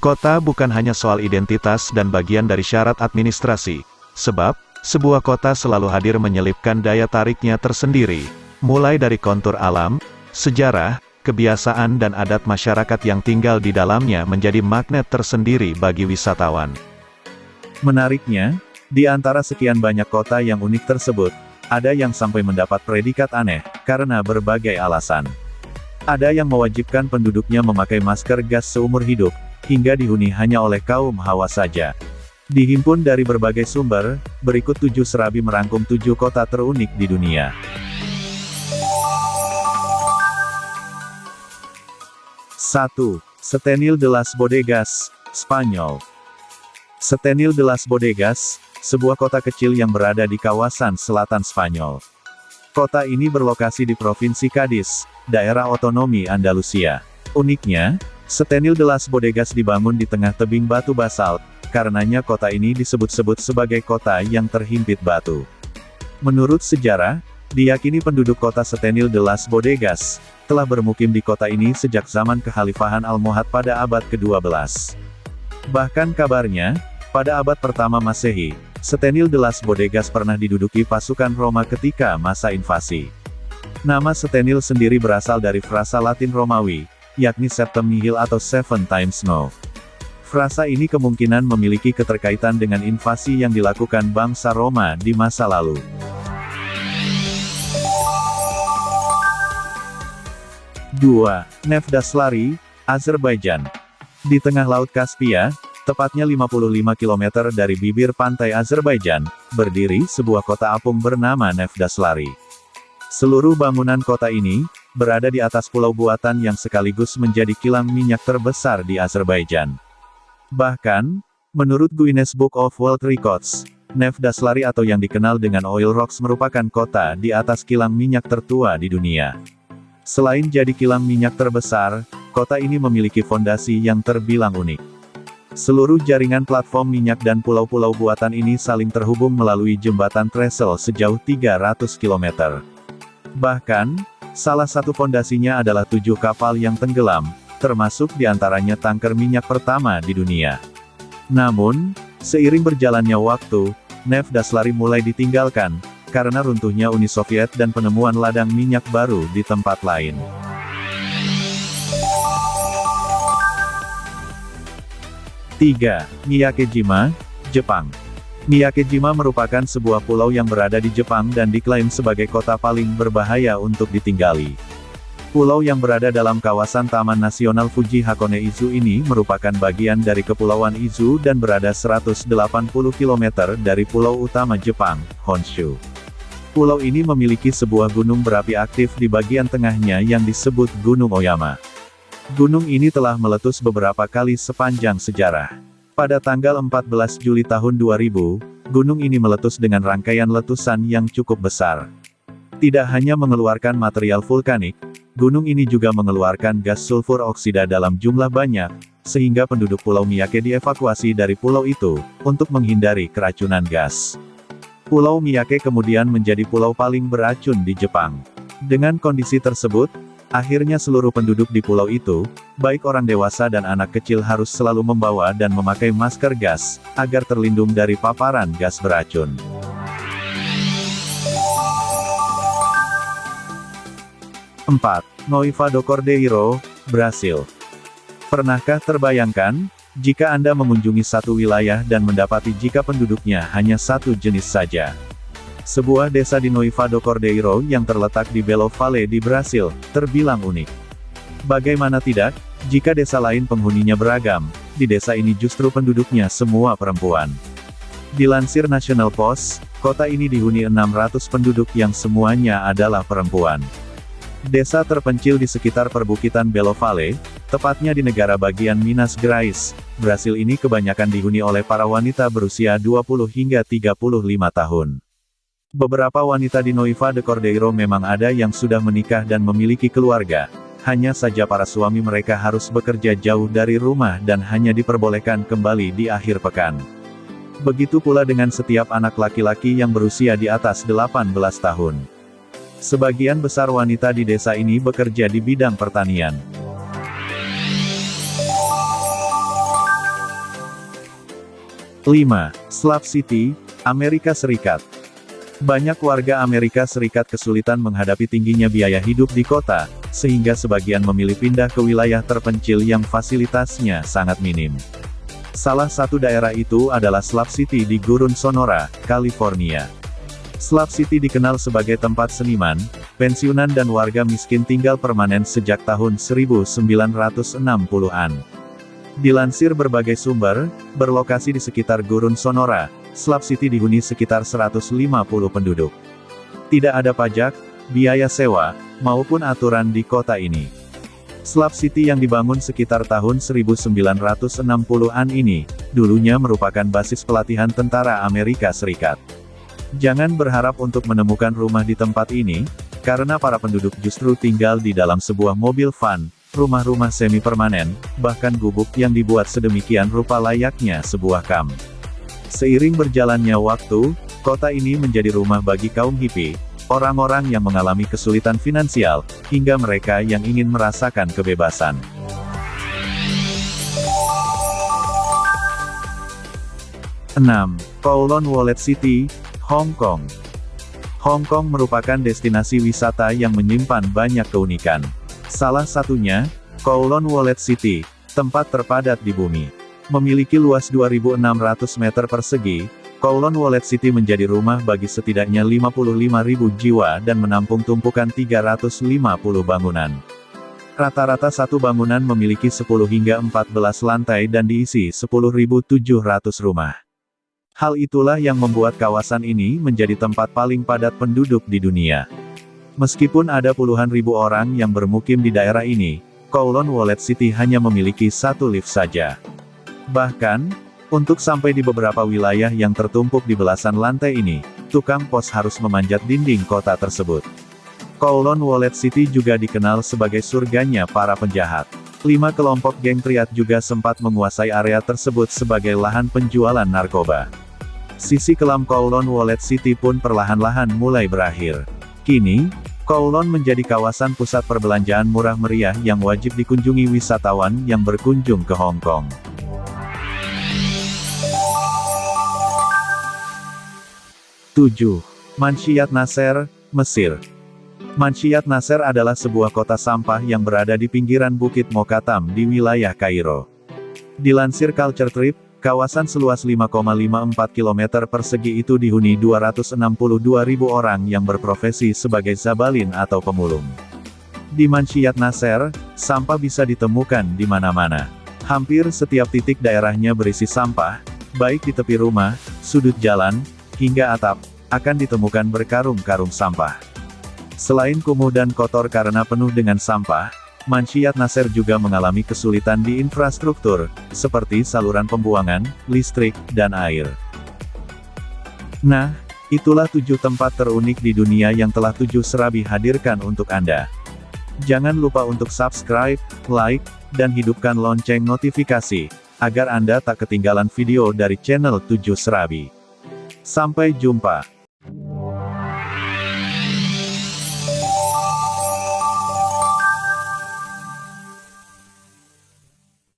Kota bukan hanya soal identitas dan bagian dari syarat administrasi, sebab, sebuah kota selalu hadir menyelipkan daya tariknya tersendiri, mulai dari kontur alam, sejarah, kebiasaan dan adat masyarakat yang tinggal di dalamnya menjadi magnet tersendiri bagi wisatawan. Menariknya, di antara sekian banyak kota yang unik tersebut, ada yang sampai mendapat predikat aneh, karena berbagai alasan. Ada yang mewajibkan penduduknya memakai masker gas seumur hidup, hingga dihuni hanya oleh kaum Hawa saja. Dihimpun dari berbagai sumber, berikut 7 serabi merangkum 7 kota terunik di dunia. 1. Setenil de las Bodegas, Spanyol. Setenil de las Bodegas, sebuah kota kecil yang berada di kawasan selatan Spanyol. Kota ini berlokasi di Provinsi Cádiz, daerah otonomi Andalusia. Uniknya, Setenil de las Bodegas dibangun di tengah tebing batu basalt, karenanya kota ini disebut-sebut sebagai kota yang terhimpit batu. Menurut sejarah, diyakini penduduk kota Setenil de las Bodegas telah bermukim di kota ini sejak zaman kekhalifahan Almohad pada abad ke-12. Bahkan kabarnya, pada abad pertama Masehi, Setenil de las Bodegas pernah diduduki pasukan Roma ketika masa invasi. Nama Setenil sendiri berasal dari frasa Latin Romawi, yakni septem nihil atau seven times no. Frasa ini kemungkinan memiliki keterkaitan dengan invasi yang dilakukan bangsa Roma di masa lalu. 2. Nevdaslari, Azerbaijan. Di tengah Laut Kaspia, tepatnya 55 km dari bibir pantai Azerbaijan, berdiri sebuah kota apung bernama Nevdaslari. Seluruh bangunan kota ini berada di atas pulau buatan yang sekaligus menjadi kilang minyak terbesar di Azerbaijan. Bahkan, menurut Guinness Book of World Records, Nevdaslari atau yang dikenal dengan Oil Rocks merupakan kota di atas kilang minyak tertua di dunia. Selain jadi kilang minyak terbesar, kota ini memiliki fondasi yang terbilang unik. Seluruh jaringan platform minyak dan pulau-pulau buatan ini saling terhubung melalui jembatan trestle sejauh 300 km. Bahkan, salah satu fondasinya adalah 7 kapal yang tenggelam, termasuk diantaranya tanker minyak pertama di dunia. Namun, seiring berjalannya waktu, Nevdaslari mulai ditinggalkan, karena runtuhnya Uni Soviet dan penemuan ladang minyak baru di tempat lain. 3. Miyakejima, Jepang. Miyakejima merupakan sebuah pulau yang berada di Jepang dan diklaim sebagai kota paling berbahaya untuk ditinggali. Pulau yang berada dalam kawasan Taman Nasional Fuji Hakone Izu ini merupakan bagian dari Kepulauan Izu dan berada 180 km dari pulau utama Jepang, Honshu. Pulau ini memiliki sebuah gunung berapi aktif di bagian tengahnya yang disebut Gunung Oyama. Gunung ini telah meletus beberapa kali sepanjang sejarah. Pada tanggal 14 Juli tahun 2000, gunung ini meletus dengan rangkaian letusan yang cukup besar. Tidak hanya mengeluarkan material vulkanik, gunung ini juga mengeluarkan gas sulfur oksida dalam jumlah banyak, sehingga penduduk Pulau Miyake dievakuasi dari pulau itu, untuk menghindari keracunan gas. Pulau Miyake kemudian menjadi pulau paling beracun di Jepang. Dengan kondisi tersebut, akhirnya seluruh penduduk di pulau itu, baik orang dewasa dan anak kecil harus selalu membawa dan memakai masker gas, agar terlindung dari paparan gas beracun. 4. Noiva do Cordeiro, Brasil. Pernahkah terbayangkan, jika Anda mengunjungi satu wilayah dan mendapati jika penduduknya hanya satu jenis saja? Sebuah desa di Noiva do Cordeiro yang terletak di Belo Vale di Brasil, terbilang unik. Bagaimana tidak, jika desa lain penghuninya beragam, di desa ini justru penduduknya semua perempuan. Dilansir National Post, kota ini dihuni 600 penduduk yang semuanya adalah perempuan. Desa terpencil di sekitar perbukitan Belo Vale, tepatnya di negara bagian Minas Gerais, Brasil ini kebanyakan dihuni oleh para wanita berusia 20 hingga 35 tahun. Beberapa wanita di Noiva do Cordeiro memang ada yang sudah menikah dan memiliki keluarga, hanya saja para suami mereka harus bekerja jauh dari rumah dan hanya diperbolehkan kembali di akhir pekan. Begitu pula dengan setiap anak laki-laki yang berusia di atas 18 tahun. Sebagian besar wanita di desa ini bekerja di bidang pertanian. 5. Slab City, Amerika Serikat. Banyak warga Amerika Serikat kesulitan menghadapi tingginya biaya hidup di kota, sehingga sebagian memilih pindah ke wilayah terpencil yang fasilitasnya sangat minim. Salah satu daerah itu adalah Slab City di Gurun Sonora, California. Slab City dikenal sebagai tempat seniman, pensiunan dan warga miskin tinggal permanen sejak tahun 1960-an. Dilansir berbagai sumber, berlokasi di sekitar Gurun Sonora, Slab City dihuni sekitar 150 penduduk. Tidak ada pajak, biaya sewa, maupun aturan di kota ini. Slab City yang dibangun sekitar tahun 1960-an ini, dulunya merupakan basis pelatihan tentara Amerika Serikat. Jangan berharap untuk menemukan rumah di tempat ini, karena para penduduk justru tinggal di dalam sebuah mobil van, rumah-rumah semi-permanen, bahkan gubuk yang dibuat sedemikian rupa layaknya sebuah kamp. Seiring berjalannya waktu, kota ini menjadi rumah bagi kaum hippie, orang-orang yang mengalami kesulitan finansial, hingga mereka yang ingin merasakan kebebasan. 6. Kowloon Wallet City, Hong Kong. Hong Kong merupakan destinasi wisata yang menyimpan banyak keunikan. Salah satunya, Kowloon Wallet City, tempat terpadat di bumi. Memiliki luas 2.600 meter persegi, Kowloon Wallet City menjadi rumah bagi setidaknya 55.000 jiwa dan menampung tumpukan 350 bangunan. Rata-rata satu bangunan memiliki 10 hingga 14 lantai dan diisi 10.700 rumah. Hal itulah yang membuat kawasan ini menjadi tempat paling padat penduduk di dunia. Meskipun ada puluhan ribu orang yang bermukim di daerah ini, Kowloon Wallet City hanya memiliki satu lift saja. Bahkan, untuk sampai di beberapa wilayah yang tertumpuk di belasan lantai ini, tukang pos harus memanjat dinding kota tersebut. Kowloon Wallet City juga dikenal sebagai surganya para penjahat. 5 kelompok geng triad juga sempat menguasai area tersebut sebagai lahan penjualan narkoba. Sisi kelam Kowloon Wallet City pun perlahan-lahan mulai berakhir. Kini, Kowloon menjadi kawasan pusat perbelanjaan murah meriah yang wajib dikunjungi wisatawan yang berkunjung ke Hong Kong. 7. Manshiat Nasser, Mesir. Manshiat Nasser adalah sebuah kota sampah yang berada di pinggiran Bukit Mokatam di wilayah Kairo. Dilansir Culture Trip, kawasan seluas 5,54 km persegi itu dihuni 262.000 orang yang berprofesi sebagai zabalin atau pemulung. Di Manshiat Nasser, sampah bisa ditemukan di mana-mana. Hampir setiap titik daerahnya berisi sampah, baik di tepi rumah, sudut jalan, hingga atap, akan ditemukan berkarung-karung sampah. Selain kumuh dan kotor karena penuh dengan sampah, Manshiat Nasser juga mengalami kesulitan di infrastruktur, seperti saluran pembuangan, listrik, dan air. Nah, itulah 7 tempat terunik di dunia yang telah 7 Serabi hadirkan untuk Anda. Jangan lupa untuk subscribe, like, dan hidupkan lonceng notifikasi, agar Anda tak ketinggalan video dari channel 7 Serabi. Sampai jumpa.